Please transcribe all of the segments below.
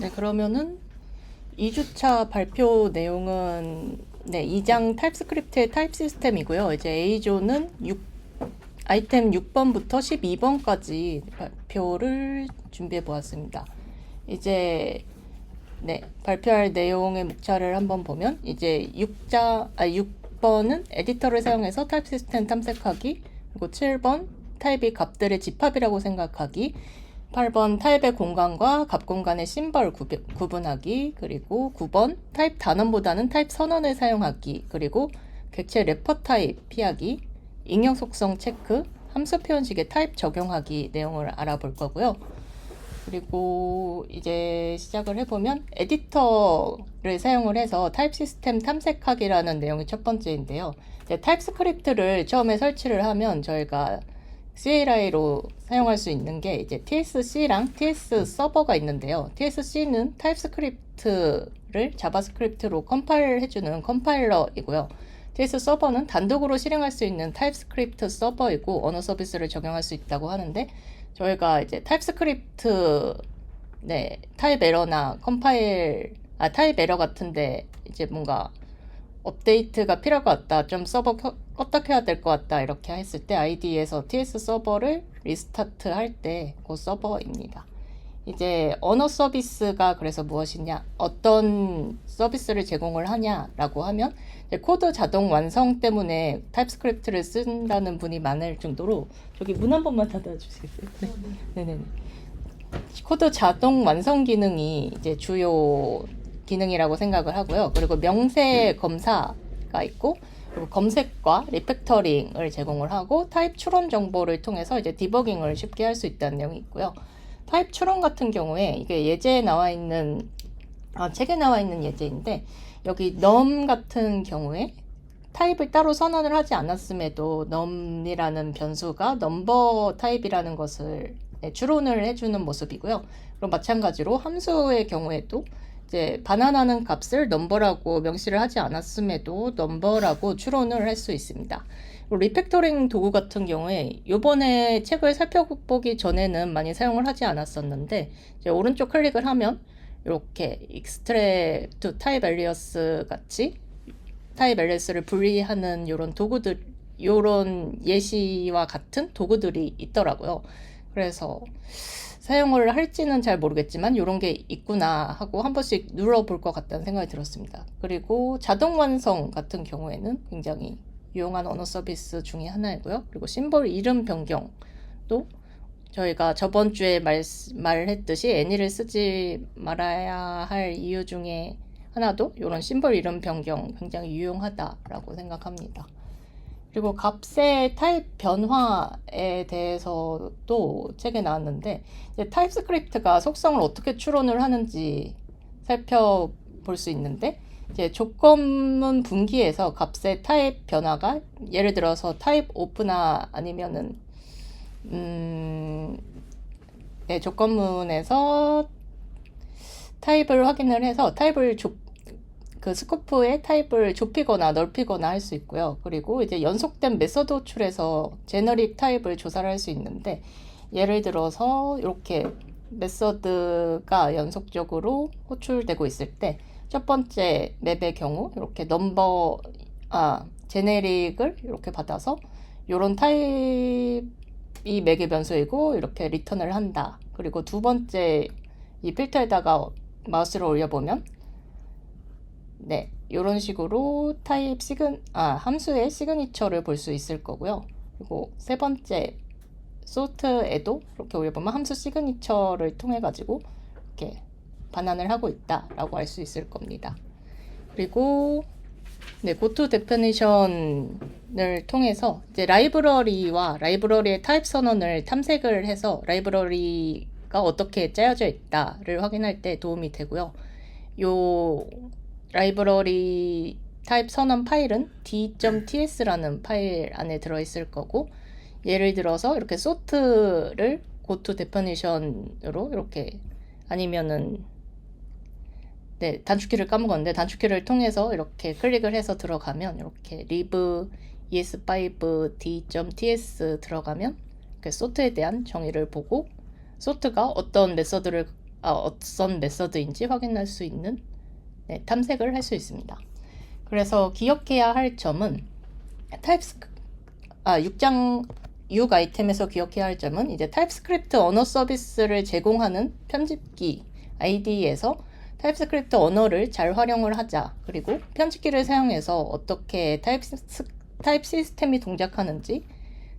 네, 그러면은 2주차 발표 내용은 2장 타입스크립트의 타입 시스템이고요. 이제 A조는 아이템 6번부터 12번까지 발표를 준비해 보았습니다. 이제 발표할 내용의 목차를 한번 보면 이제 6번은 에디터를 사용해서 타입 시스템 탐색하기, 그리고 7번 타입이 값들의 집합이라고 생각하기, 8번 타입의 공간과 값 공간의 심벌 구분하기, 그리고 9번 타입 단원보다는 타입 선언을 사용하기, 그리고 객체 래퍼 타입 피하기, 인형 속성 체크, 함수 표현식의 타입 적용하기 내용을 알아볼 거고요. 그리고 이제 시작을 해보면 에디터를 사용을 해서 타입 시스템 탐색하기라는 내용이 첫 번째인데요. 이제 타입스크립트를 처음에 설치를 하면 저희가 CLI로 사용할 수 있는 게 이제 TSC랑 TS 서버가 있는데요. TSC는 타입스크립트를 자바스크립트로 컴파일 해주는 컴파일러이고요. TS 서버는 단독으로 실행할 수 있는 타입스크립트 서버이고 언어 서비스를 적용할 수 있다고 하는데, 저희가 이제 타입스크립트 타입 에러나 타입 에러 같은데 이제 뭔가 업데이트가 필요할 것 같다, 좀 서버 껐다 켜야 될 것 같다 이렇게 했을 때 IDE에서 TS 서버를 리스타트 할 때 그 서버입니다. 이제 언어 서비스가 그래서 무엇이냐, 어떤 서비스를 제공을 하냐라고 하면 코드 자동 완성 때문에 타입스크립트를 쓴다는 분이 많을 정도로, 저기 문 한 번만 닫아주시겠어요? 네. 네네. 코드 자동 완성 기능이 이제 주요 기능이라고 생각을 하고요. 그리고 명세 검사가 있고, 그리고 검색과 리팩터링을 제공을 하고, 타입 추론 정보를 통해서 이제 디버깅을 쉽게 할 수 있다는 내용이 있고요. 타입 추론 같은 경우에 이게 예제에 나와 있는 책에 나와 있는 예제인데, 여기 num 같은 경우에 타입을 따로 선언을 하지 않았음에도 num이라는 변수가 넘버 타입이라는 것을 추론을 해주는 모습이고요. 그럼 마찬가지로 함수의 경우에도 이제 반환하는 값을 넘버라고 명시를 하지 않았음에도 넘버라고 추론을 할 수 있습니다. 리팩토링 도구 같은 경우에 요번에 책을 살펴보기 전에는 많이 사용을 하지 않았었는데, 이제 오른쪽 클릭을 하면 이렇게 extract type alias 같이 타입 alias를 분리하는 요런 도구들, 요런 예시와 같은 도구들이 있더라고요. 그래서 사용을 할지는 잘 모르겠지만 요런 게 있구나 하고 한 번씩 눌러볼 것 같다는 생각이 들었습니다. 그리고 자동 완성 같은 경우에는 굉장히 유용한 언어 서비스 중에 하나이고요. 그리고 심볼 이름 변경도 저희가 저번 주에 말했듯이 애니를 쓰지 말아야 할 이유 중에 하나도 이런 심볼 이름 변경 굉장히 유용하다라고 생각합니다. 그리고 값의 타입 변화에 대해서도 책에 나왔는데, 이제 타입스크립트가 속성을 어떻게 추론을 하는지 살펴볼 수 있는데, 이제 조건문 분기에서 값의 타입 변화가 예를 들어서 타입 오프나 아니면은 조건문에서 타입을 확인을 해서 그 스코프의 타입을 좁히거나 넓히거나 할 수 있고요. 그리고 이제 연속된 메서드 호출해서 제너릭 타입을 조사를 할 수 있는데, 예를 들어서 이렇게 메서드가 연속적으로 호출되고 있을 때 첫 번째 맵의 경우 이렇게 제네릭을 이렇게 받아서 이런 타입이 매개 변수이고 이렇게 리턴을 한다. 그리고 두 번째 이 필터에다가 마우스를 올려보면 이런 식으로 함수의 시그니처를 볼 수 있을 거고요. 그리고 세 번째 sort에도 이렇게 올려보면 함수 시그니처를 통해 가지고 이렇게 반환을 하고 있다라고 알 수 있을 겁니다. 그리고 고토 데피니션을 통해서 이제 라이브러리의 타입 선언을 탐색을 해서 라이브러리가 어떻게 짜여져 있다를 확인할 때 도움이 되고요. 요 라이브러리 타입 선언 파일은 d.ts라는 파일 안에 들어있을 거고, 예를 들어서 이렇게 sort를 고토 데피니션으로 이렇게, 아니면은 단축키를 까먹었는데 단축키를 통해서 이렇게 클릭을 해서 들어가면 이렇게 live es5 d.ts 들어가면 이렇게 sort에 대한 정의를 보고 sort가 어떤 메서드를 어떤 메서드인지 확인할 수 있는 탐색을 할 수 있습니다. 그래서 기억해야 할 점은 타입스크립트 6장 6 아이템에서 기억해야 할 점은 이제 타입스크립트 언어 서비스를 제공하는 편집기 ID에서 타입스크립트 언어를 잘 활용을 하자. 그리고 편집기를 사용해서 어떻게 타입 시스템이 동작하는지,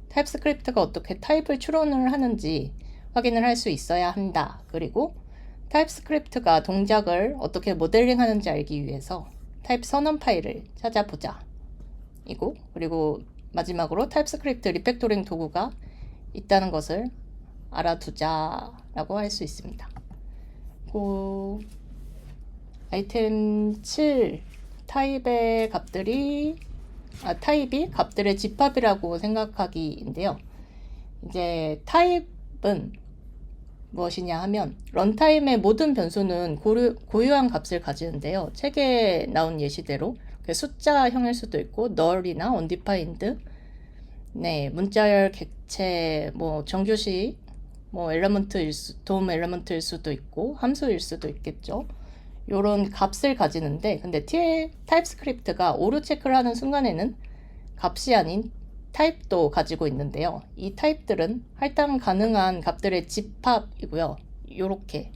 타입스크립트가 어떻게 타입을 추론을 하는지 확인을 할 수 있어야 한다. 그리고 타입스크립트가 동작을 어떻게 모델링하는지 알기 위해서 타입 선언 파일을 찾아보자. 이고 그리고 마지막으로 타입스크립트 리팩토링 도구가 있다는 것을 알아두자라고 할 수 있습니다. 아이템 7 타입이 값들의 집합이라고 생각하기인데요. 이제 타입은 무엇이냐 하면 런타임의 모든 변수는 고유한 값을 가지는데요. 책에 나온 예시대로 숫자형일 수도 있고 null이나 undefined, 문자열, 객체, 정규식, DOM 엘리먼트일 수도 있고 함수일 수도 있겠죠. 요런 값을 가지는데 근데 타입스크립트가 오류 체크를 하는 순간에는 값이 아닌 타입도 가지고 있는데요. 이 타입들은 할당 가능한 값들의 집합이고요. 요렇게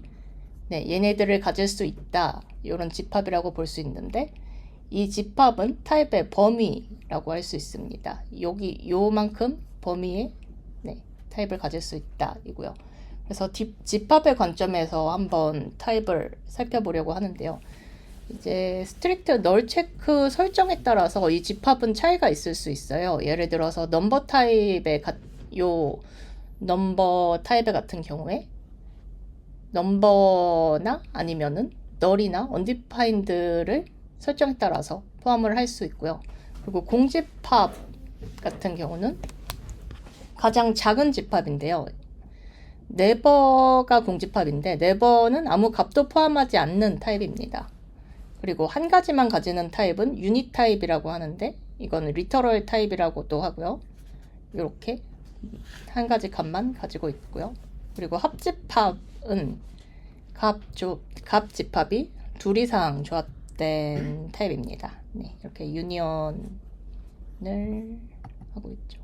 얘네들을 가질 수 있다. 요런 집합이라고 볼 수 있는데 이 집합은 타입의 범위라고 할 수 있습니다. 요만큼 범위의 타입을 가질 수 있다 이고요. 그래서 집합의 관점에서 한번 타입을 살펴보려고 하는데요. 이제 스트릭트 널 체크 설정에 따라서 이 집합은 차이가 있을 수 있어요. 예를 들어서 넘버 타입의 같은 경우에 넘버나 아니면은 널이나 undefined를 설정에 따라서 포함을 할 수 있고요. 그리고 공집합 같은 경우는 가장 작은 집합인데요. 네버가 공집합인데 네버는 아무 값도 포함하지 않는 타입입니다. 그리고 한 가지만 가지는 타입은 유닛 타입이라고 하는데 이거는 리터럴 타입이라고도 하고요. 이렇게 한 가지 값만 가지고 있고요. 그리고 합집합은 값 집합이 둘 이상 조합된 타입입니다. 이렇게 유니언을 하고 있죠.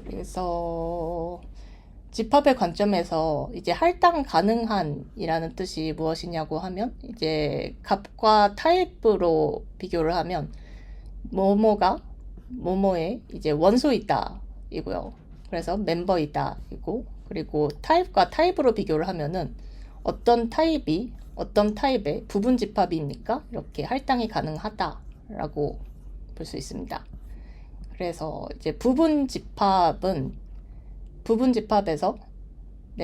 그래서 집합의 관점에서 이제 할당 가능한이라는 뜻이 무엇이냐고 하면 이제 값과 타입으로 비교를 하면 뭐뭐가 뭐뭐의 이제 원소이다 이고요. 그래서 멤버이다 이고 그리고 타입과 타입으로 비교를 하면은 어떤 타입의 부분 집합입니까? 이렇게 할당이 가능하다라고 볼 수 있습니다. 그래서 이제 부분 집합에서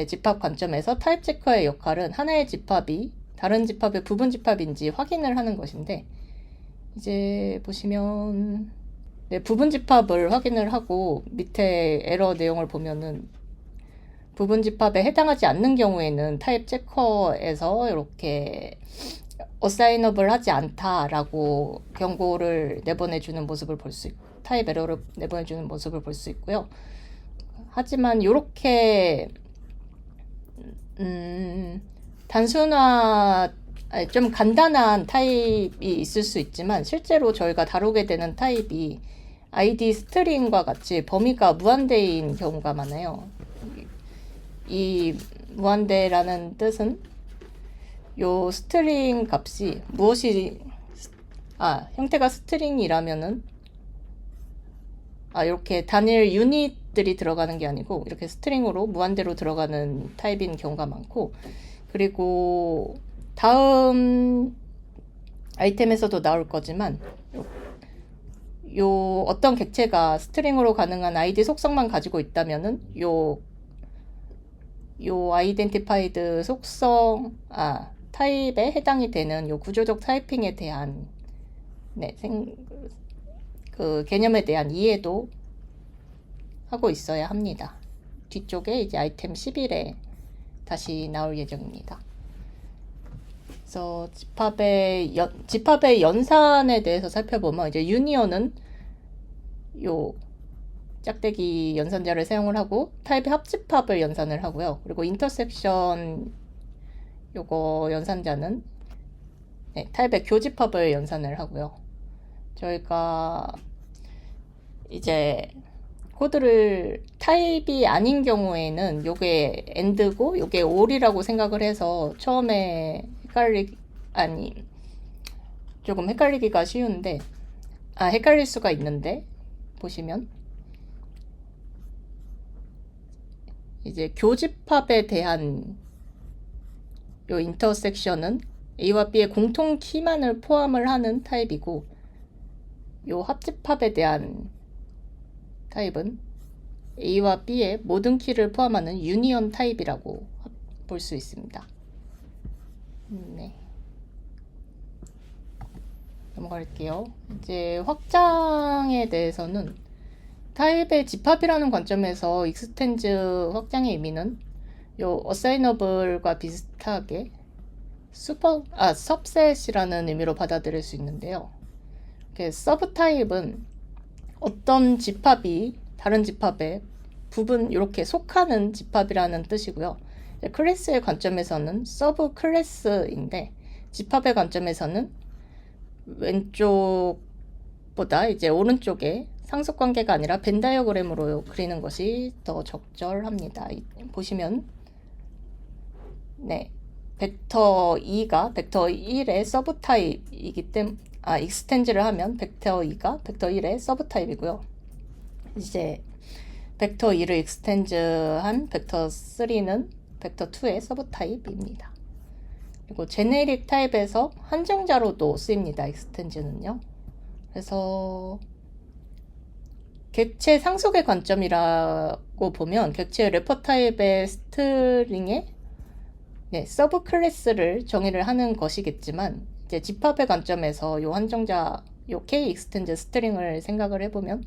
집합 관점에서 타입 체커의 역할은 하나의 집합이 다른 집합의 부분 집합인지 확인을 하는 것인데 이제 보시면 부분 집합을 확인을 하고 밑에 에러 내용을 보면은 부분 집합에 해당하지 않는 경우에는 타입 체커에서 이렇게 어사이너블 하지 않다라고 경고를 내보내주는 모습을 볼 수 있고 타입 에러를 내보내주는 모습을 볼 수 있고요. 하지만 이렇게 좀 간단한 타입이 있을 수 있지만 실제로 저희가 다루게 되는 타입이 ID 스트링과 같이 범위가 무한대인 경우가 많아요. 이 무한대라는 뜻은 요 스트링 값이 형태가 스트링이라면은 이렇게 단일 유닛들이 들어가는 게 아니고 이렇게 스트링으로 무한대로 들어가는 타입인 경우가 많고 그리고 다음 아이템에서도 나올 거지만 요 어떤 객체가 스트링으로 가능한 ID 속성만 가지고 있다면은 요 아이덴티파이드 타입에 해당이 되는 요 구조적 타이핑에 대한 그 개념에 대한 이해도 하고 있어야 합니다. 뒤쪽에 이제 아이템 11에 다시 나올 예정입니다. 그래서 집합의 연산에 대해서 살펴보면 이제 유니언은 요 짝대기 연산자를 사용을 하고 타입의 합집합을 연산을 하고요. 그리고 인터섹션은 요거 연산자는 네, 타입의 교집합을 연산을 하고요. 저희가 이제 코드를 타입이 아닌 경우에는 요게 AND고 요게 OR이라고 생각을 해서 처음에 조금 헷갈리기가 쉬운데 헷갈릴 수가 있는데 보시면 이제 교집합에 대한 요 인터섹션은 A와 B의 공통 키만을 포함을 하는 타입이고 요 합집합에 대한 타입은 A와 B의 모든 키를 포함하는 유니언 타입이라고 볼 수 있습니다. 네. 넘어갈게요. 이제 확장에 대해서는 타입의 집합이라는 관점에서 익스텐즈 확장의 의미는 요 어사이너블과 비슷하게 subset이라는 의미로 받아들일 수 있는데요. 서브 타입은 어떤 집합이 다른 집합에 이렇게 속하는 집합이라는 뜻이고요. 클래스의 관점에서는 서브 클래스인데 집합의 관점에서는 왼쪽보다 이제 오른쪽에 상속관계가 아니라 벤 다이어그램으로 그리는 것이 더 적절합니다. 보시면 네, 벡터 2가 벡터 1의 서브 타입이기 때문에 익스텐즈를 하면 벡터 2가 벡터 1의 서브 타입이고요. 이제 벡터 2를 익스텐즈한 벡터 3는 벡터 2의 서브 타입입니다. 그리고 제네릭 타입에서 한정자로도 쓰입니다. 익스텐즈는요. 그래서 객체 상속의 관점이라고 보면 객체 레퍼 타입의 스트링에 서브 클래스를 정의를 하는 것이겠지만 이제 집합의 관점에서 요 한정자 K 익스텐즈 스트링을 생각을 해보면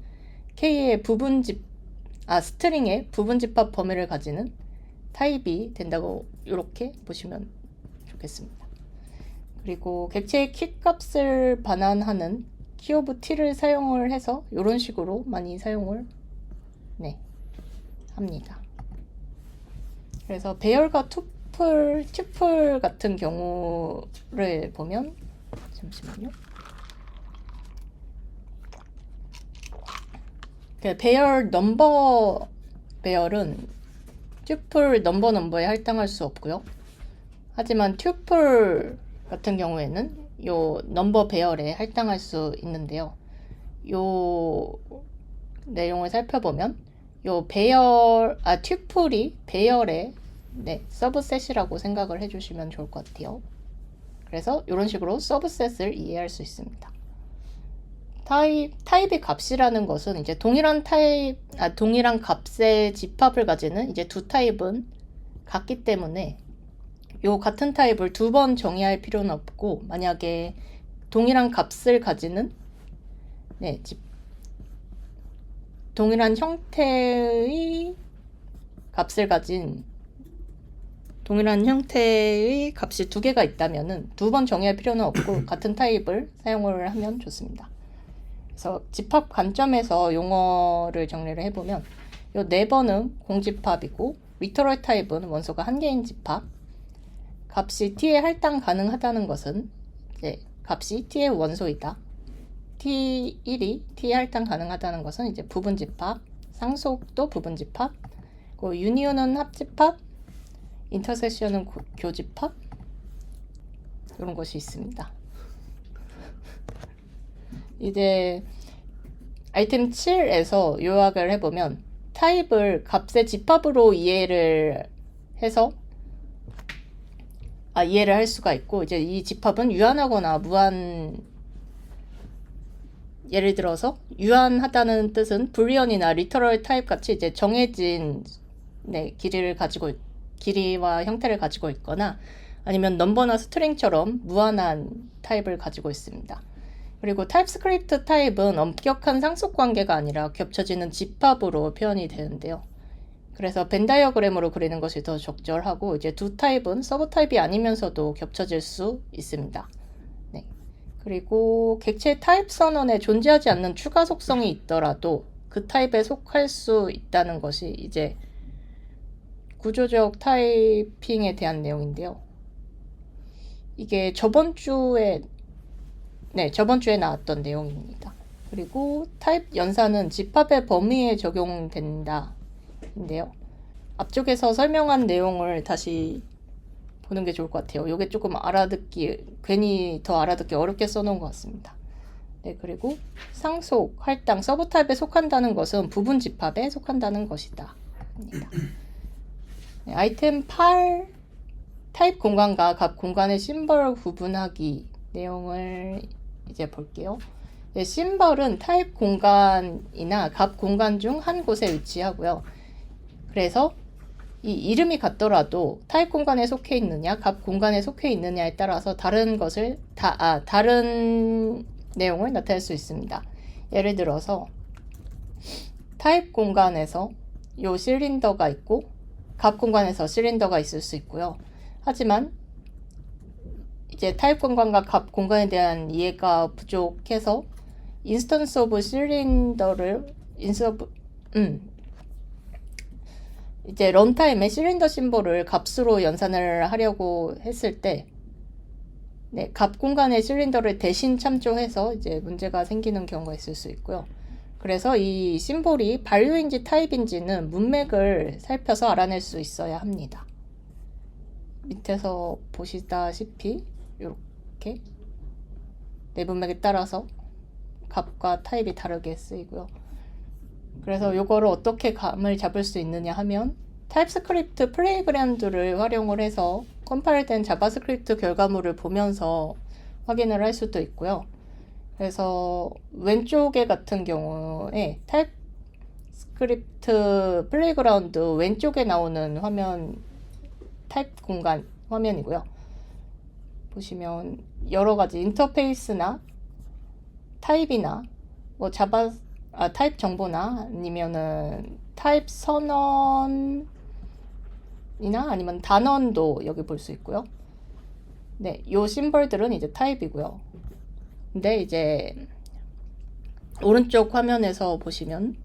K의 스트링의 부분 집합 범위를 가지는 타입이 된다고 이렇게 보시면 좋겠습니다. 그리고 객체의 키 값을 반환하는 키 오브 t를 사용을 해서 이런 식으로 많이 사용을 합니다. 그래서 배열과 튜플 같은 경우를 보면 잠시만요. 배열 넘버 배열은 튜플 넘버에 할당할 수 없고요. 하지만 튜플 같은 경우에는 요 넘버 배열에 할당할 수 있는데요. 요 내용을 살펴보면 요 튜플이 배열의 서브셋이라고 생각을 해주시면 좋을 것 같아요. 그래서 이런 식으로 서브셋을 이해할 수 있습니다. 타입의 값이라는 것은 이제 동일한 값의 집합을 가지는 이제 두 타입은 같기 때문에 요 같은 타입을 두 번 정의할 필요는 없고 만약에 동일한 값을 가지는 동일한 형태의 값을 가진 동일한 형태의 값이 두 개가 있다면은 두 번 정의할 필요는 없고 같은 타입을 사용을 하면 좋습니다. 그래서 집합 관점에서 용어를 정리를 해보면 요 4번은 공집합이고 리터럴 타입은 원소가 한 개인 집합. 값이 t에 할당 가능하다는 것은 이제 값이 t의 원소이다. t1이 t에 할당 가능하다는 것은 이제 부분집합, 상속도 부분집합, 유니온은 합집합, 인터섹션은 교집합 이런 것이 있습니다. 이제 아이템 7에서 요약을 해보면 타입을 값의 집합으로 이해를 해서 이해를 할 수가 있고 이제 이 집합은 유한하거나 예를 들어서 유한하다는 뜻은 불리언이나 리터럴 타입 같이 이제 정해진 길이와 형태를 가지고 있거나 아니면 넘버나 스트링처럼 무한한 타입을 가지고 있습니다. 그리고 타입스크립트 타입은 엄격한 상속 관계가 아니라 겹쳐지는 집합으로 표현이 되는데요. 그래서 벤 다이어그램으로 그리는 것이 더 적절하고 이제 두 타입은 서브 타입이 아니면서도 겹쳐질 수 있습니다. 그리고 객체 타입 선언에 존재하지 않는 추가 속성이 있더라도 그 타입에 속할 수 있다는 것이 이제 구조적 타이핑에 대한 내용인데요. 이게 저번 주에 나왔던 내용입니다. 그리고 타입 연산은 집합의 범위에 적용된다 인데요. 앞쪽에서 설명한 내용을 다시 보는 게 좋을 것 같아요. 이게 조금 괜히 더 알아듣기 어렵게 써놓은 것 같습니다. 네, 그리고 상속, 할당, 서브 타입에 속한다는 것은 부분 집합에 속한다는 것이다. 네, 아이템 8 타입 공간과 각 공간의 심벌 구분하기 내용을 이제 볼게요. 네, 심벌은 타입 공간이나 각 공간 중 한 곳에 위치하고요. 그래서 이 이름이 같더라도 타입 공간에 속해 있느냐, 각 공간에 속해 있느냐에 따라서 다른 내용을 나타낼 수 있습니다. 예를 들어서 타입 공간에서 요 실린더가 있고 각 공간에서 실린더가 있을 수 있고요. 하지만 이제 타입 공간과 각 공간에 대한 이해가 부족해서 인스턴스 오브 실린더를 이제 런타임에 실린더 심볼을 값으로 연산을 하려고 했을 때 값 공간의 실린더를 대신 참조해서 이제 문제가 생기는 경우가 있을 수 있고요. 그래서 이 심볼이 반류인지 타입인지는 문맥을 살펴서 알아낼 수 있어야 합니다. 밑에서 보시다시피 이렇게 문맥에 따라서 값과 타입이 다르게 쓰이고요. 그래서 이거를 어떻게 감을 잡을 수 있느냐 하면 타입스크립트 플레이그라운드를 활용을 해서 컴파일된 자바스크립트 결과물을 보면서 확인을 할 수도 있고요. 그래서 왼쪽에 같은 경우에 타입스크립트 플레이그라운드 왼쪽에 나오는 화면 타입 공간 화면이고요. 보시면 여러 가지 인터페이스나 타입이나 뭐 타입 정보나 아니면은 타입 선언이나 아니면 단원도 여기 볼 수 있고요. 네, 요 심벌들은 이제 타입이고요. 근데 이제 오른쪽 화면에서 보시면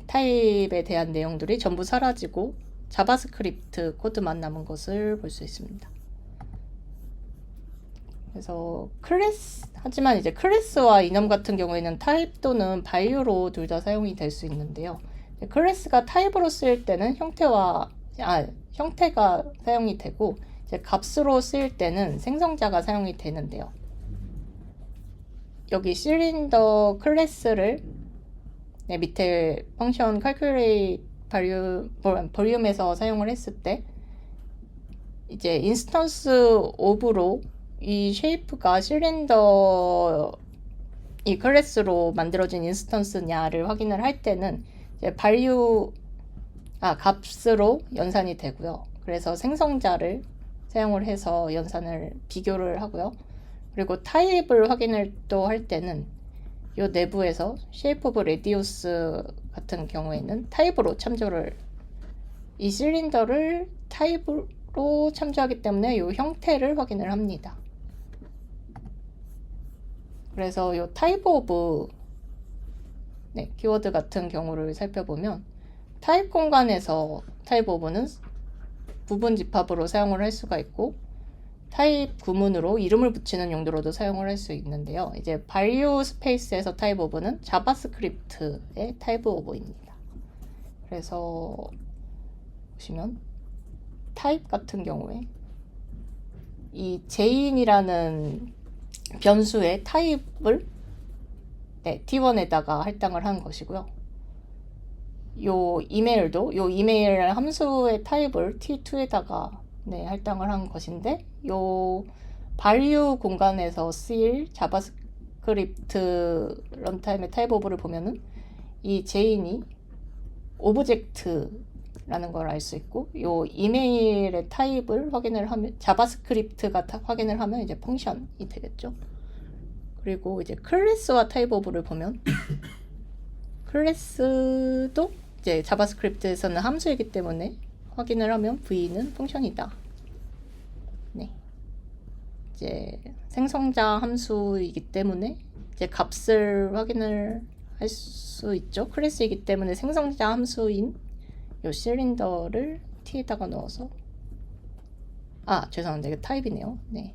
타입에 대한 내용들이 전부 사라지고 자바스크립트 코드만 남은 것을 볼 수 있습니다. 그래서 하지만 이제 클래스와 이넘 같은 경우에는 타입 또는 발류로 둘 다 사용이 될 수 있는데요. 클래스가 타입으로 쓰일 때는 형태가 사용이 되고 이제 값으로 쓰일 때는 생성자가 사용이 되는데요. 여기 실린더 클래스를 밑에 펑션 calculate 볼륨에서 사용을 했을 때 이제 인스턴스 오브로 이 쉐이프가 실린더 이 클래스로 만들어진 인스턴스냐를 확인을 할 때는 이제 값으로 연산이 되고요. 그래서 생성자를 사용을 해서 연산을 비교를 하고요. 그리고 타입을 확인을 또 할 때는 이 내부에서 shape of radius 같은 경우에는 타입으로 이 실린더를 타입으로 참조하기 때문에 이 형태를 확인을 합니다. 그래서 이 타입 오브 키워드 같은 경우를 살펴보면 타입 공간에서 타입 오브는 부분 집합으로 사용을 할 수가 있고 타입 구문으로 이름을 붙이는 용도로도 사용을 할 수 있는데요. 이제 value 스페이스에서 타입 오브는 자바스크립트의 타입 오브입니다. 그래서 보시면 타입 같은 경우에 이 제인이라는 변수의 타입을 t1에다가 할당을 한 것이고요. 요 이메일 함수의 타입을 t2에다가 할당을 한 것인데 요 value 공간에서 쓰일 자바스크립트 런타임의 타입 오브를 보면은 이 제인이 오브젝트라는 걸 알 수 있고 요 이메일의 타입을 확인을 하면 자바스크립트가 확인을 하면 이제 펑션이 되겠죠. 그리고 이제 클래스와 타입 오브를 보면 클래스도 이제 자바스크립트에서는 함수이기 때문에 확인을 하면 v는 펑션이다. 이제 생성자 함수이기 때문에 이제 값을 확인을 할 수 있죠. 클래스이기 때문에 생성자 함수인 이 실린더를 t에다가 넣어서 죄송합니다. 이거 타입이네요. 네.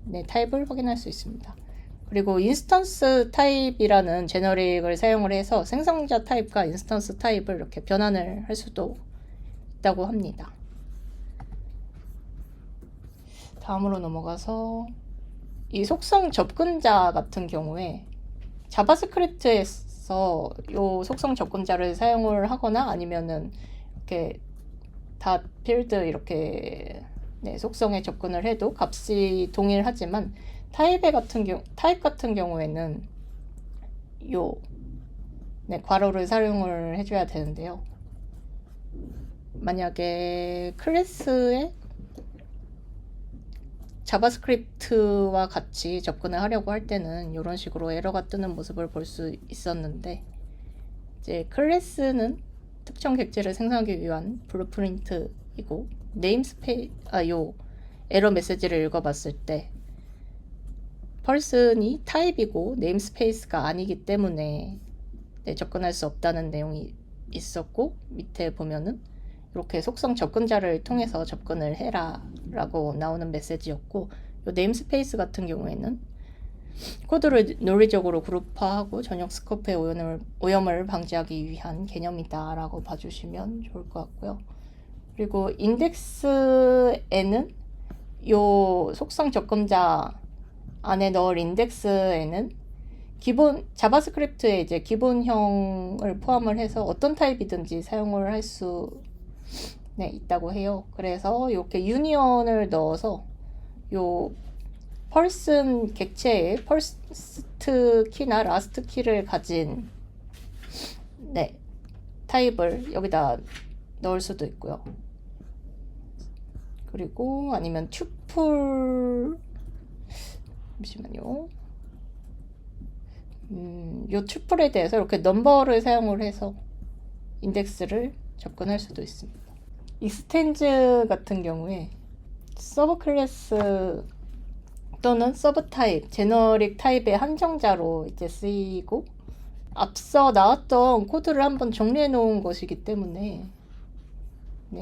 네, 타입을 확인할 수 있습니다. 그리고 인스턴스 타입이라는 제너릭을 사용을 해서 생성자 타입과 인스턴스 타입을 이렇게 변환을 할 수도 있다고 합니다. 다음으로 넘어가서 이 속성 접근자 같은 경우에 자바스크립트에서 이 속성 접근자를 사용을 하거나 아니면은 이렇게 다 필드 이렇게 속성에 접근을 해도 값이 동일하지만 타입 같은 경우에는 괄호를 사용을 해줘야 되는데요. 만약에 클래스에 자바스크립트와 같이 접근을 하려고 할 때는 이런 식으로 에러가 뜨는 모습을 볼 수 있었는데, 이제 클래스는 특정 객체를 생성하기 위한 블루프린트이고, 요 에러 메시지를 읽어봤을 때 펄슨이 타입이고 네임스페이스가 아니기 때문에 접근할 수 없다는 내용이 있었고, 밑에 보면은 이렇게 속성 접근자를 통해서 접근을 해라 라고 나오는 메시지였고, 이 네임스페이스 같은 경우에는 코드를 논리적으로 그룹화하고 전역 스코프의 오염을 방지하기 위한 개념이다 라고 봐주시면 좋을 것 같고요. 그리고 인덱스에는 이 속성 접근자 안에 넣을 인덱스에는 기본 자바스크립트의 이제 기본형을 포함을 해서 어떤 타입이든지 사용을 할 수 있다고 해요. 그래서 이렇게 유니언을 넣어서 요 펄슨 객체의 퍼스트 키나 라스트 키를 가진 타입을 여기다 넣을 수도 있고요. 그리고 아니면 튜플, 잠시만요. 요 튜플에 대해서 이렇게 넘버를 사용을 해서 인덱스를 접근할 수도 있습니다. 익스텐즈 같은 경우에 서브 클래스 또는 서브 타입, 제너릭 타입의 한정자로 이제 쓰이고, 앞서 나왔던 코드를 한번 정리해 놓은 것이기 때문에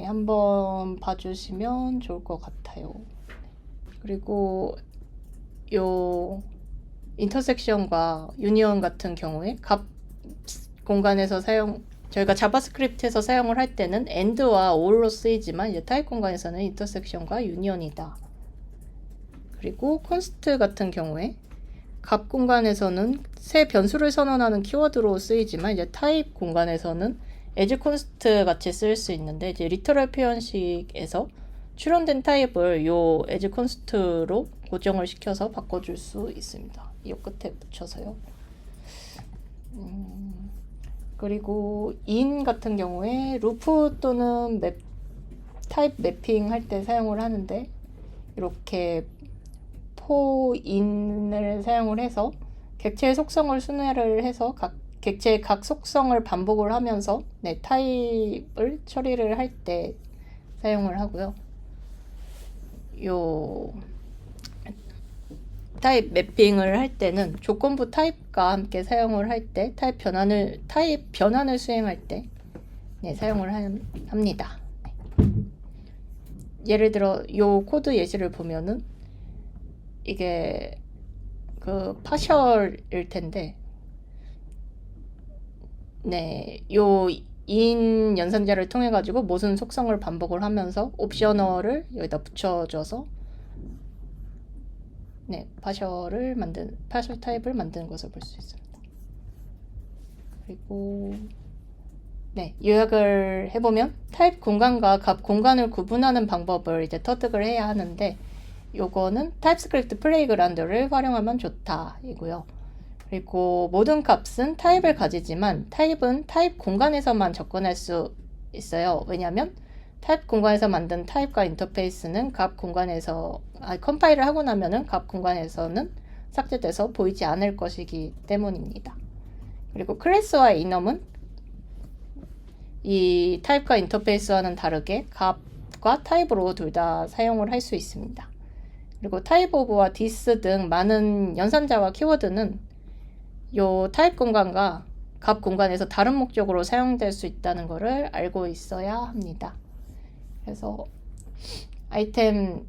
한번 봐주시면 좋을 것 같아요. 그리고 요 인터섹션과 유니언 같은 경우에 값 공간에서 저희가 자바스크립트에서 사용을 할 때는 AND와 OR로 쓰이지만 이제 타입 공간에서는 인터섹션과 유니언이다. 그리고 const 같은 경우에 값 공간에서는 새 변수를 선언하는 키워드로 쓰이지만 이제 타입 공간에서는 as const 같이 쓸 수 있는데, 이제 리터럴 표현식에서 출연된 타입을 요 as const로 고정을 시켜서 바꿔줄 수 있습니다. 이 끝에 붙여서요. 그리고 in 같은 경우에 루프 또는 타입 매핑 할 때 사용을 하는데, 이렇게 in을 사용을 해서 객체의 속성을 순회를 해서 객체의 각 속성을 반복을 하면서 타입을 처리를 할 때 사용을 하고요. 요 타입 매핑을 할 때는 조건부 타입과 함께 사용을 할 때 타입 변환을 수행할 때 사용을 합니다. 예를 들어 요 코드 예시를 보면은 이게 그 파셜일 텐데, 요 in 연산자를 통해 가지고 모든 속성을 반복을 하면서 옵셔널을 여기다 붙여줘서 파셜 타입을 만드는 것을 볼 수 있습니다. 그리고 요약을 해보면 타입 공간과 값 공간을 구분하는 방법을 이제 터득을 해야 하는데, 요거는 타입스크립트 플레이그라운드를 활용하면 좋다 이고요. 그리고 모든 값은 타입을 가지지만 타입은 타입 공간에서만 접근할 수 있어요. 왜냐하면 타입 공간에서 만든 타입과 인터페이스는 값 공간에서 컴파일을 하고 나면은 값 공간에서는 삭제돼서 보이지 않을 것이기 때문입니다. 그리고 클래스와 이넘은 이 타입과 인터페이스와는 다르게 값과 타입으로 둘 다 사용을 할 수 있습니다. 그리고 타입 오브와 디스 등 많은 연산자와 키워드는 요 타입 공간과 값 공간에서 다른 목적으로 사용될 수 있다는 것을 알고 있어야 합니다. 그래서 아이템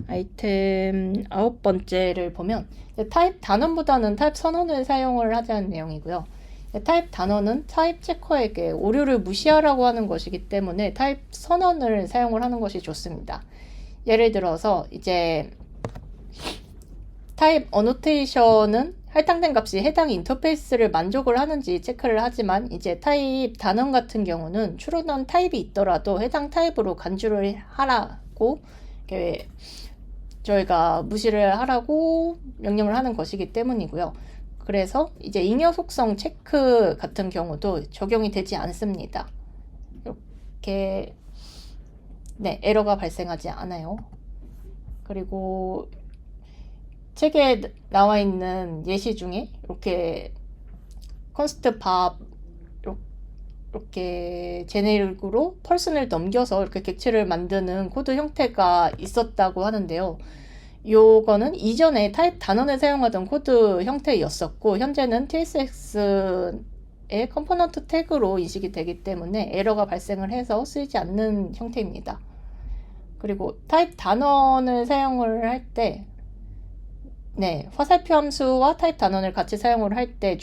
9번째를 보면 타입 단원보다는 타입 선언을 사용을 하자는 내용이고요. 타입 단원은 타입 체커에게 오류를 무시하라고 하는 것이기 때문에 타입 선언을 사용을 하는 것이 좋습니다. 예를 들어서 이제 타입 어노테이션은 할당된 값이 해당 인터페이스를 만족을 하는지 체크를 하지만 이제 타입 단원 같은 경우는 추론한 타입이 있더라도 해당 타입으로 간주를 하라고 저희가 무시를 하라고 명령을 하는 것이기 때문이고요. 그래서 이제 잉여 속성 체크 같은 경우도 적용이 되지 않습니다. 이렇게 에러가 발생하지 않아요. 그리고 책에 나와 있는 예시 중에 이렇게 컨스트 밥 이렇게 제네릭으로 펄슨을 넘겨서 이렇게 객체를 만드는 코드 형태가 있었다고 하는데요. 요거는 이전에 타입 단원을 사용하던 코드 형태였었고 현재는 TSX의 컴포넌트 태그로 인식이 되기 때문에 에러가 발생을 해서 쓰이지 않는 형태입니다. 그리고 타입 단원을 사용을 할 때 화살표 함수와 타입 단원을 같이 사용을 할 때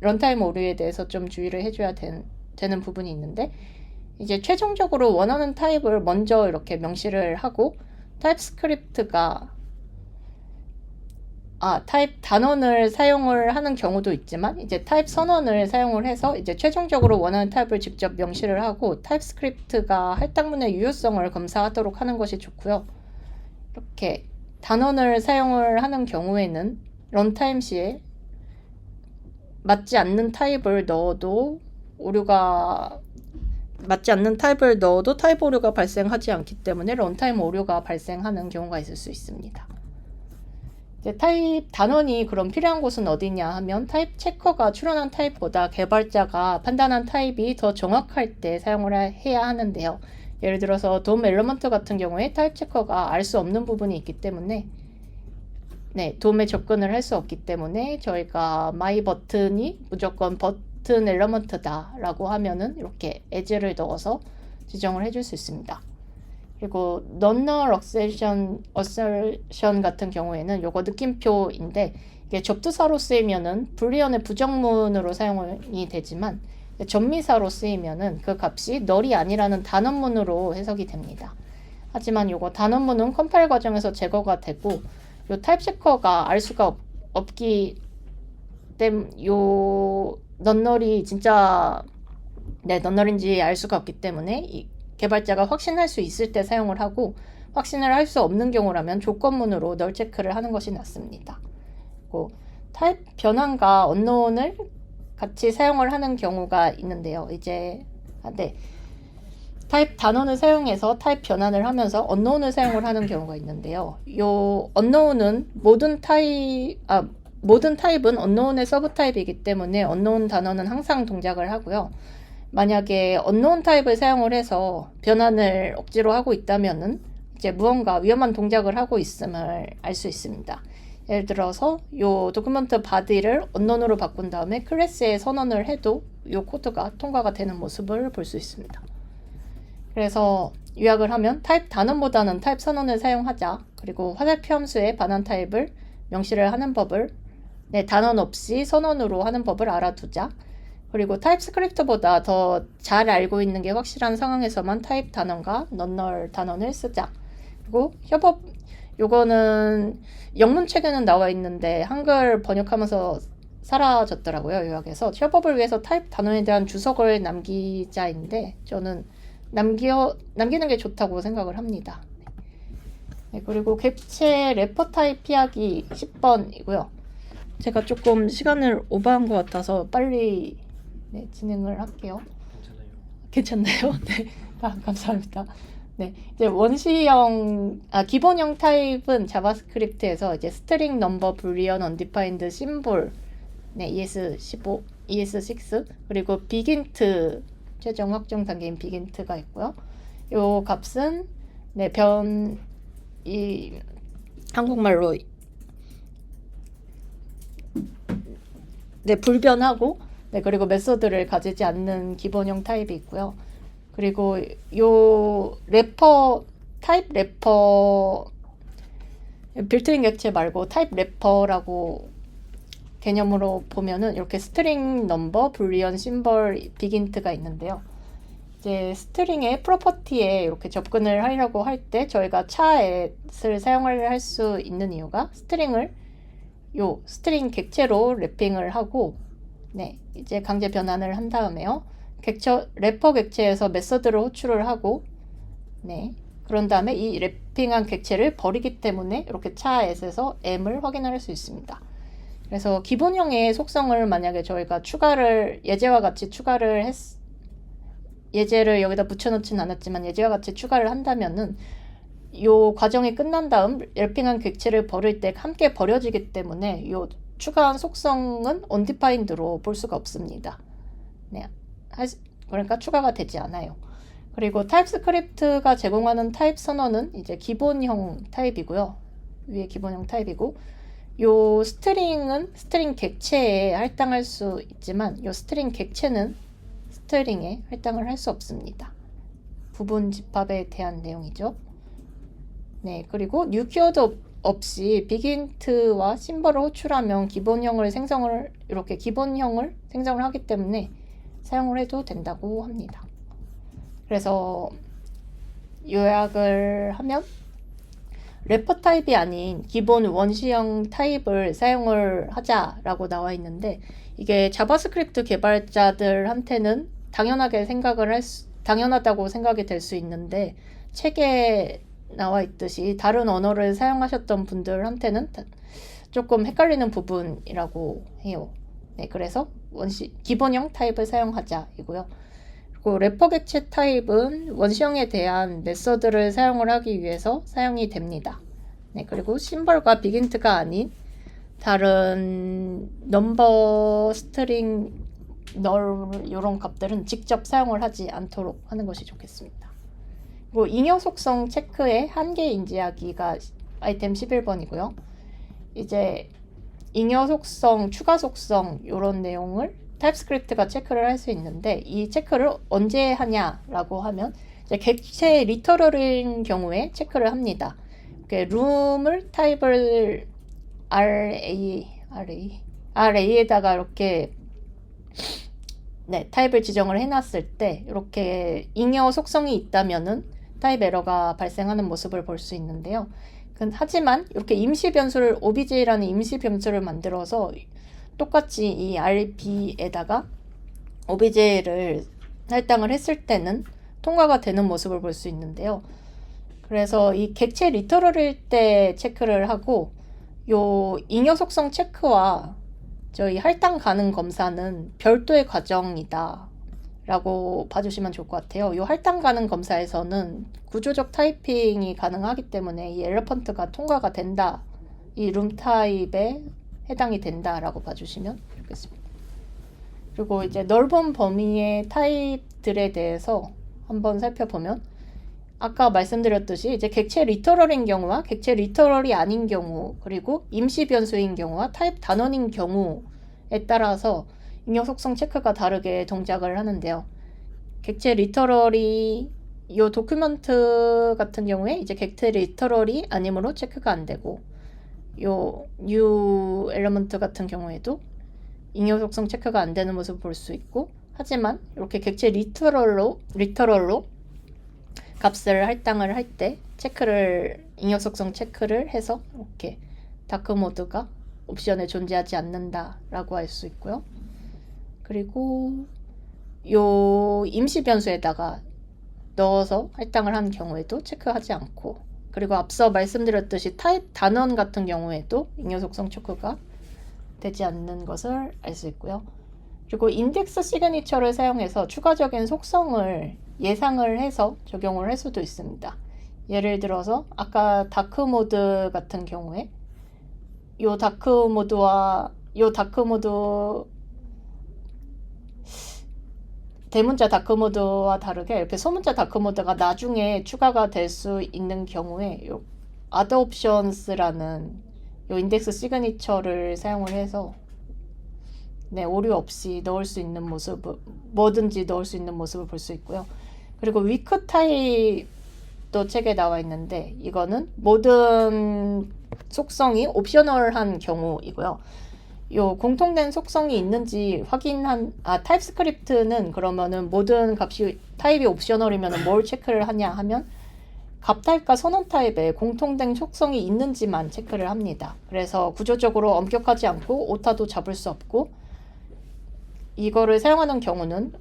런타임 오류에 대해서 좀 주의를 해줘야 되는 부분이 있는데 이제 최종적으로 원하는 타입을 먼저 이렇게 명시를 하고 타입스크립트가 타입 단원을 사용을 하는 경우도 있지만 이제 타입 선언을 사용을 해서 이제 최종적으로 원하는 타입을 직접 명시를 하고 타입스크립트가 할당문의 유효성을 검사하도록 하는 것이 좋고요. 이렇게 단원을 사용을 하는 경우에는 런타임 시에 맞지 않는 타입을 넣어도 타입 오류가 발생하지 않기 때문에 런타임 오류가 발생하는 경우가 있을 수 있습니다. 이제 타입 단원이 그럼 필요한 곳은 어디냐 하면 타입 체커가 추론한 타입보다 개발자가 판단한 타입이 더 정확할 때 사용을 해야 하는데요. 예를 들어서 돔 엘러먼트 같은 경우에 타입 체커가 알 수 없는 부분이 있기 때문에 돔에 접근을 할 수 없기 때문에 저희가 my 버튼이 무조건 버튼 엘러먼트다 라고 하면은 이렇게 as를 넣어서 지정을 해줄 수 있습니다. 그리고 null assertion 같은 경우에는 요거 느낌표인데 이게 접두사로 쓰이면은 불리언의 부정문으로 사용이 되지만 전미사로 쓰이면은 그 값이 null이 아니라는 단원문으로 해석이 됩니다. 하지만 요거 단원문은 컴파일 과정에서 제거가 되고 요 타입 체커가 알 수가 없기 때문에 요 null이 진짜 null인지 알 수가 없기 때문에 개발자가 확신할 수 있을 때 사용을 하고 확신을 할 수 없는 경우라면 조건문으로 null 체크를 하는 것이 낫습니다. 그리고 타입 변환과 unknown을 같이 사용을 하는 경우가 있는데요. 이제 타입 단원을 사용해서 타입 변환을 하면서 unknown을 사용을 하는 경우가 있는데요. 요 unknown은 모든 타입은 unknown의 서브 타입이기 때문에 unknown 단원은 항상 동작을 하고요. 만약에 unknown 타입을 사용을 해서 변환을 억지로 하고 있다면은 이제 무언가 위험한 동작을 하고 있음을 알 수 있습니다. 예를 들어서 요 도큐먼트 body를 unknown으로 바꾼 다음에 클래스에 선언을 해도 요 코드가 통과가 되는 모습을 볼 수 있습니다. 그래서 요약을 하면 타입 단원보다는 타입 선언을 사용하자. 그리고 화살표 함수의 반환 타입을 명시를 하는 법을 단원 없이 선언으로 하는 법을 알아두자. 그리고 타입스크립트보다 더 잘 알고 있는 게 확실한 상황에서만 타입 단원과 non-null 단원을 쓰자. 그리고 협업 요거는 영문책에는 나와 있는데 한글 번역하면서 사라졌더라고요. 요약에서 협업을 위해서 타입 단원에 대한 주석을 남기자인데 저는 남기는 게 좋다고 생각을 합니다. 그리고 객체 래퍼 타입 피하기 10번이고요. 제가 조금 시간을 오버한 것 같아서 빨리 진행을 할게요. 괜찮나요? 네, 감사합니다. 이제 기본형 타입은 자바스크립트에서 이제 스트링 넘버 불리언 언디파인드 심볼 ES15, ES6 그리고 비긴트 최종 확정 단계인 비긴트가 있고요. 요 값은 한국말로 네, 불변하고 네, 그리고 메소드를 가지지 않는 기본형 타입이 있고요. 그리고 요 래퍼 타입 래퍼 빌트인 객체 말고 타입 래퍼라고 개념으로 보면은 이렇게 스트링 넘버, 불리언, 심벌, 빅인트가 있는데요. 이제 스트링의 프로퍼티에 이렇게 접근을 하려고 할 때 저희가 차앳을 사용을 할 수 있는 이유가 스트링을 요 스트링 객체로 랩핑을 하고 네, 이제 강제 변환을 한 다음에요. 래퍼 객체에서 메서드를 호출을 하고 네, 그런 다음에 이 랩핑한 객체를 버리기 때문에 이렇게 차앳에서 m을 확인할 수 있습니다. 그래서 기본형의 속성을 만약에 저희가 예제와 같이 추가를 예제를 여기다 붙여놓진 않았지만 예제와 같이 추가를 한다면은 이 과정이 끝난 다음 랩핑한 객체를 버릴 때 함께 버려지기 때문에 이 추가한 속성은 undefined로 볼 수가 없습니다. 네, 그러니까 추가가 되지 않아요. 그리고 타입스크립트가 제공하는 타입 선언은 이제 기본형 타입이고요. 위에 기본형 타입이고 요 스트링은 스트링 객체에 할당할 수 있지만 요 스트링 객체는 스트링에 할당을 할 수 없습니다. 부분 집합에 대한 내용이죠. 네, 그리고 뉴 키워드 없이 빅인트와 심벌을 호출하면 이렇게 기본형을 생성을 하기 때문에 사용을 해도 된다고 합니다. 그래서 요약을 하면 래퍼 타입이 아닌 기본 원시형 타입을 사용을 하자라고 나와 있는데 이게 자바스크립트 개발자들한테는 당연하다고 생각이 될 수 있는데 책에 나와 있듯이 다른 언어를 사용하셨던 분들한테는 조금 헷갈리는 부분이라고 해요. 네, 그래서 기본형 타입을 사용하자이고요. 그리고 래퍼 객체 타입은 원시형에 대한 메서드를 사용을 하기 위해서 사용이 됩니다. 네, 그리고 심벌과 빅인트가 아닌 다른 넘버, 스트링, 이런 값들은 직접 사용을 하지 않도록 하는 것이 좋겠습니다. 그리고 잉여 속성 체크의 한계 인지하기가 아이템 11번이고요. 이제 잉여 속성, 추가 속성 이런 내용을 타입스크립트가 체크를 할 수 있는데 이 체크를 언제 하냐라고 하면 이제 객체 리터럴인 경우에 체크를 합니다. 룸을 타입을 array에다가 이렇게 네, 타입을 지정을 해놨을 때 이렇게 잉여 속성이 있다면은 타입 에러가 발생하는 모습을 볼 수 있는데요. 하지만 이렇게 임시 변수를 obj라는 임시 변수를 만들어서 똑같이 이 rb에다가 obj를 할당을 했을 때는 통과가 되는 모습을 볼 수 있는데요. 그래서 이 객체 리터럴일 때 체크를 하고 요 잉여 속성 체크와 저희 할당 가능 검사는 별도의 과정이다 라고 봐주시면 좋을 것 같아요. 이 할당 가능 검사에서는 구조적 타이핑이 가능하기 때문에 이 엘러펀트가 통과가 된다, 이 룸 타입에 해당이 된다 라고 봐주시면 좋겠습니다. 그리고 이제 넓은 범위의 타입들에 대해서 한번 살펴보면 아까 말씀드렸듯이 이제 객체 리터럴인 경우와 객체 리터럴이 아닌 경우, 그리고 임시 변수인 경우와 타입 단원인 경우에 따라서 잉여 속성 체크가 다르게 동작을 하는데요. 객체 리터럴이 이 도큐먼트 같은 경우에 이제 객체 리터럴이 아니므로 체크가 안 되고 요 new 엘리먼트 같은 경우에도 잉여 속성 체크가 안 되는 모습을 볼 수 있고, 하지만 이렇게 객체 리터럴로 값을 할당을 할 때 잉여 속성 체크를 해서 이렇게 다크 모드가 옵션에 존재하지 않는다라고 할 수 있고요. 그리고 요 임시 변수에다가 넣어서 할당을 한 경우에도 체크하지 않고, 그리고 앞서 말씀드렸듯이 타입 단원 같은 경우에도 잉여 속성 체크가 되지 않는 것을 알 수 있고요. 그리고 인덱스 시그니처를 사용해서 추가적인 속성을 예상을 해서 적용을 할 수도 있습니다. 예를 들어서 아까 다크 모드 같은 경우에 요 다크 모드 대문자 다크 모드와 다르게 이렇게 소문자 다크 모드가 나중에 추가가 될 수 있는 경우에 요 add options라는 요 인덱스 시그니처를 사용을 해서 네, 오류 없이 넣을 수 있는 모습, 뭐든지 넣을 수 있는 모습을 볼 수 있고요. 그리고 위크 타입도 책에 나와 있는데 이거는 모든 속성이 옵셔널한 경우이고요. 요 공통된 속성이 있는지 확인한 타입스크립트는 그러면은 모든 값이 타입이 옵셔널이면 뭘 체크를 하냐 하면 값 타입과 선언 타입에 공통된 속성이 있는지만 체크를 합니다. 그래서 구조적으로 엄격하지 않고 오타도 잡을 수 없고 이거를 사용하는 경우는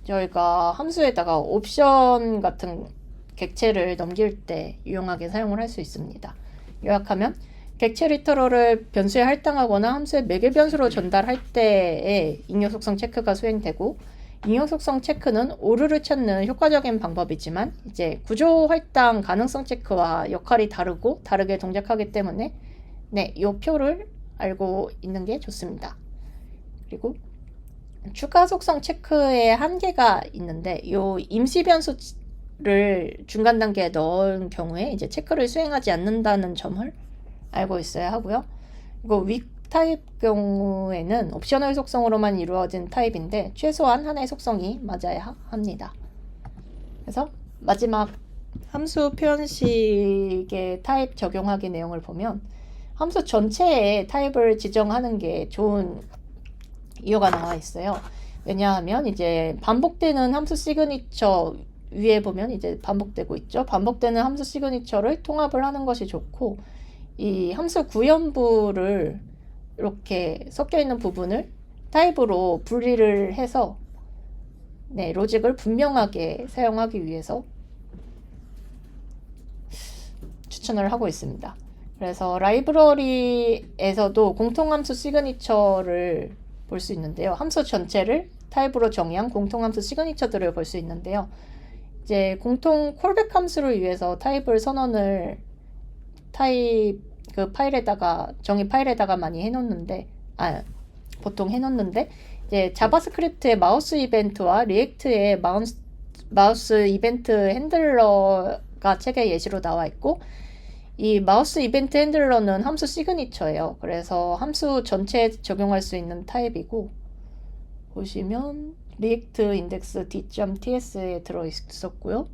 저희가 함수에다가 옵션 같은 객체를 넘길 때 유용하게 사용을 할 수 있습니다. 요약하면 객체 리터럴을 변수에 할당하거나 함수에 매개 변수로 전달할 때에 잉여 속성 체크가 수행되고 잉여 속성 체크는 오류를 찾는 효과적인 방법이지만 이제 구조 할당 가능성 체크와 역할이 다르게 동작하기 때문에 네, 이 표를 알고 있는 게 좋습니다. 그리고 추가 속성 체크의 한계가 있는데 이 임시 변수를 중간 단계에 넣은 경우에 이제 체크를 수행하지 않는다는 점을 알고 있어야 하고요. 이거 윅 타입 경우에는 옵셔널 속성으로만 이루어진 타입인데 최소한 하나의 속성이 맞아야 합니다. 그래서 마지막 함수 표현식의 타입 적용하기 내용을 보면 함수 전체에 타입을 지정하는 게 좋은 이유가 나와 있어요. 왜냐하면 이제 반복되는 함수 시그니처 위에 보면 이제 반복되고 있죠. 반복되는 함수 시그니처를 통합을 하는 것이 좋고 이 함수 구현부를 이렇게 섞여 있는 부분을 타입으로 분리를 해서 네, 로직을 분명하게 사용하기 위해서 추천을 하고 있습니다. 그래서 라이브러리에서도 공통함수 시그니처를 볼 수 있는데요. 함수 전체를 타입으로 정의한 공통함수 시그니처들을 볼 수 있는데요. 이제 공통 콜백 함수를 위해서 타입을 선언을 타입 그 파일에다가 정의 파일에다가 많이 해놓는데 보통 해놓는데 이제 자바스크립트의 마우스 이벤트와 리액트의 마우스 이벤트 핸들러가 책에 예시로 나와 있고 이 마우스 이벤트 핸들러는 함수 시그니처예요. 그래서 함수 전체에 적용할 수 있는 타입이고 보시면 리액트 인덱스 d.ts에 들어있었고요.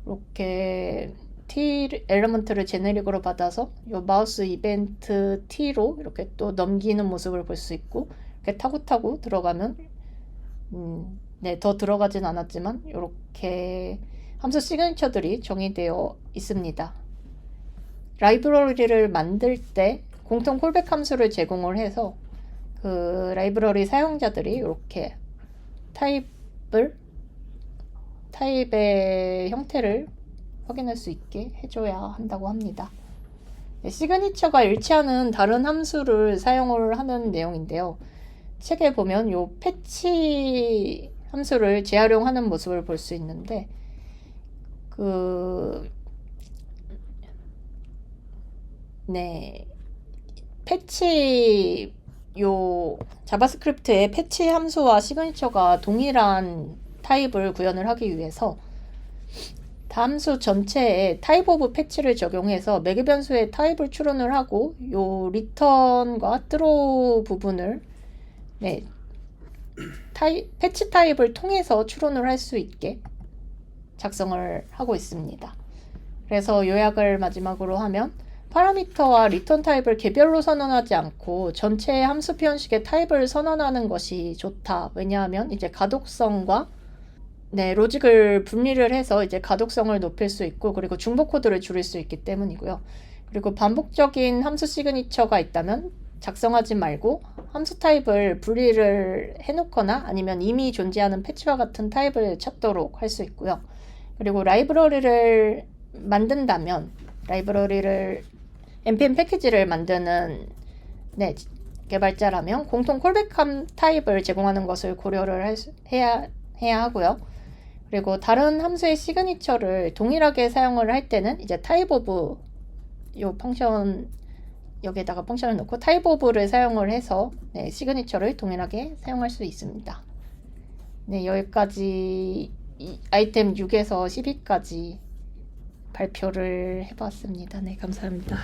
이렇게 t 엘리먼트를 제네릭으로 받아서 이 마우스 이벤트 t로 이렇게 또 넘기는 모습을 볼 수 있고 이렇게 타고 들어가면 네, 더 들어가진 않았지만 이렇게 함수 시그니처들이 정의되어 있습니다. 라이브러리를 만들 때 공통 콜백 함수를 제공을 해서 그 라이브러리 사용자들이 이렇게 타입의 형태를 확인할 수 있게 해줘야 한다고 합니다. 네, 시그니처가 일치하는 다른 함수를 사용을 하는 내용인데요. 책에 보면 요 패치 함수를 재활용하는 모습을 볼 수 있는데 패치 자바스크립트의 패치 함수와 시그니처가 동일한 타입을 구현을 하기 위해서 함수 전체에 타입 오브 패치를 적용해서 매개 변수의 타입을 추론을 하고 요 리턴과 트로 부분을 패치 타입을 통해서 추론을 할 수 있게 작성을 하고 있습니다. 그래서 요약을 마지막으로 하면 파라미터와 리턴 타입을 개별로 선언하지 않고 전체 함수 표현식의 타입을 선언하는 것이 좋다. 왜냐하면 이제 가독성과 로직을 분리를 해서 이제 가독성을 높일 수 있고 그리고 중복 코드를 줄일 수 있기 때문이고요. 그리고 반복적인 함수 시그니처가 있다면 작성하지 말고 함수 타입을 분리를 해놓거나 아니면 이미 존재하는 패치와 같은 타입을 찾도록 할 수 있고요. 그리고 라이브러리를 만든다면 npm 패키지를 만드는 개발자라면 공통 콜백함 타입을 제공하는 것을 고려를 해야 하고요. 그리고 다른 함수의 시그니처를 동일하게 사용을 할 때는 이제 타입 오브 요 펑션 여기에다가 펑션을 넣고 타입 오브를 사용을 해서 시그니처를 동일하게 사용할 수 있습니다. 여기까지 아이템 6에서 12까지 발표를 해봤습니다. 감사합니다.